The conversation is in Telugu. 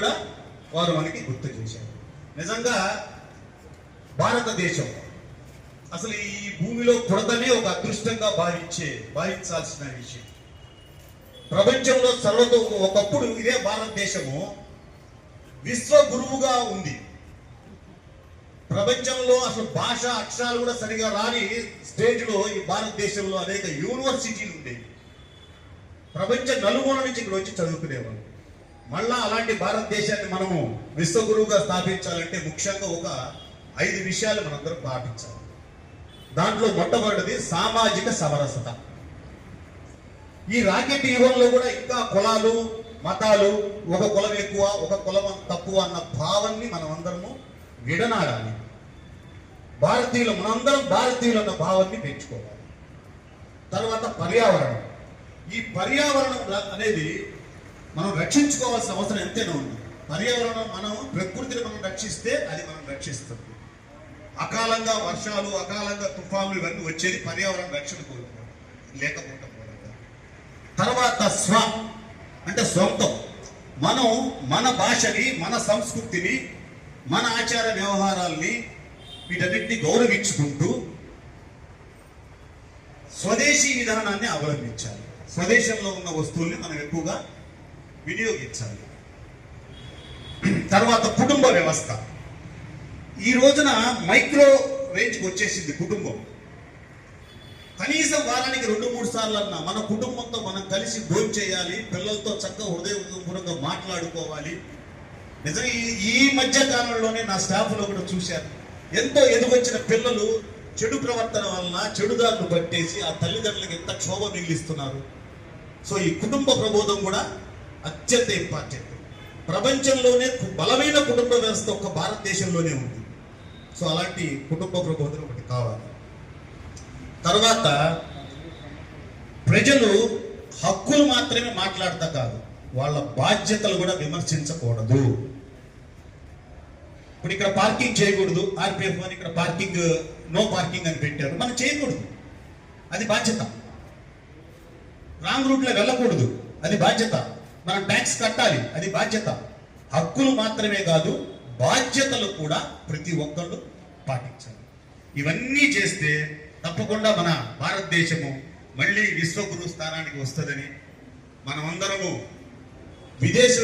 కూడా వారు మనకి గుర్తు చేశారు. నిజంగా భారతదేశం అసలు ఈ భూమిలో పుడతనే ఒక అదృష్టంగా భావించాల్సిన విషయం. ప్రపంచంలో సర్వతో ఒకప్పుడు ఇదే భారతదేశము విశ్వ గురువుగా ఉంది. ప్రపంచంలో అసలు భాష అక్షరాలు కూడా సరిగా రాని స్టేజ్లో ఈ భారతదేశంలో అనేక యూనివర్సిటీలు ఉండేవి. ప్రపంచ నలుమూల నుంచి ఇక్కడ వచ్చి చదువుకునేవాళ్ళు. మళ్ళా అలాంటి భారతదేశాన్ని మనము విశ్వగురువుగా స్థాపించాలంటే ముఖ్యంగా ఒక 5 విషయాలు మనందరం పాటించాలి. దాంట్లో మొట్టమొదటిది సామాజిక సమరసత. ఈ రాకెట్ యుగంలో కూడా ఇంకా కులాలు మతాలు, ఒక కులం ఎక్కువ ఒక కులం తక్కువ అన్న భావాన్ని మనం అందరము విడనాడాలి. మనందరం భారతీయులు అన్న భావాన్ని పెంచుకోవాలి. తర్వాత పర్యావరణం. ఈ పర్యావరణం అనేది మనం రక్షించుకోవాల్సిన అవసరం ఎంతైనా ఉంది. పర్యావరణం ప్రకృతిని మనం రక్షిస్తే అది మనం రక్షిస్తుంది. అకాలంగా వర్షాలు, అకాలంగా తుఫానులు ఇవన్నీ వచ్చేది పర్యావరణ రక్షణ లేకపోవడం. తర్వాత స్వ అంటే సొంతం. మనం మన భాషని, మన సంస్కృతిని, మన ఆచార వ్యవహారాల్ని వీటన్నిటిని గౌరవించుకుంటూ స్వదేశీ విధానాన్ని అవలంబించాలి. స్వదేశంలో ఉన్న వస్తువుల్ని మనం ఎక్కువగా వినియోగించాలి. తర్వాత కుటుంబ వ్యవస్థ. ఈ రోజున మైక్రో రేంజ్కి వచ్చేసింది కుటుంబం. కనీసం వారానికి 2-3 సార్లు అన్నా మన కుటుంబంతో మనం కలిసి భోజనం చేయాలి, పిల్లలతో చక్కగా హృదయపూర్వకంగా మాట్లాడుకోవాలి. నిజంగా ఈ మధ్య కాలంలోనే నా స్టాఫ్లో కూడా చూశాను, ఎంతో ఎదుగొచ్చిన పిల్లలు చెడు ప్రవర్తన వలన చెడుదారులు పట్టేసి ఆ తల్లిదండ్రులకు ఎంత క్షోభ మిగిలిస్తున్నారు. సో ఈ కుటుంబ ప్రబోధం కూడా అత్యంత ఇంపార్టెంట్. ప్రపంచంలోనే బలమైన కుటుంబ వ్యవస్థ ఒక్క భారతదేశంలోనే ఉంది. సో అలాంటి కుటుంబ ప్రబోధం ఒకటి కావాలి. తర్వాత ప్రజలు హక్కులు మాత్రమే మాట్లాడతా కాదు, వాళ్ళ బాధ్యతలు కూడా విమర్శించకూడదు. ఇప్పుడు ఇక్కడ పార్కింగ్ చేయకూడదు, ఆర్పిఎఫ్ అని ఇక్కడ పార్కింగ్ నో పార్కింగ్ అని పెట్టారు, మనం చేయకూడదు, అది బాధ్యత. రాంగ్ రూట్లో వెళ్ళకూడదు, అది బాధ్యత. మనం ట్యాక్స్ కట్టాలి, అది బాధ్యత. హక్కులు మాత్రమే కాదు, బాధ్యతలు కూడా ప్రతి ఒక్కళ్ళు పాటించాలి. ఇవన్నీ చేస్తే తప్పకుండా మన భారతదేశము మళ్ళీ విశ్వగురు స్థానానికి వస్తుందని మనమందరము విదేశ